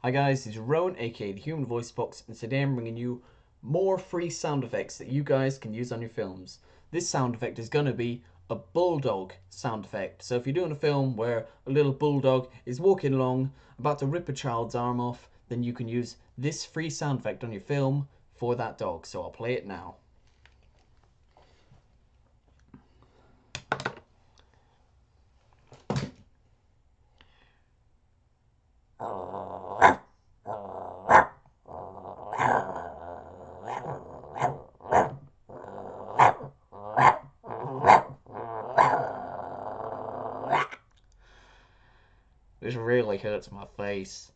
Hi guys, it's Rowan, aka the Human Voice Box, and today I'm bringing you more free sound effects that you guys can use on your films. This sound effect is going to be a bulldog sound effect. So if you're doing a film where a little bulldog is walking along, about to rip a child's arm off, then you can use this free sound effect on your film for that dog. So I'll play it now. This really hurts my face.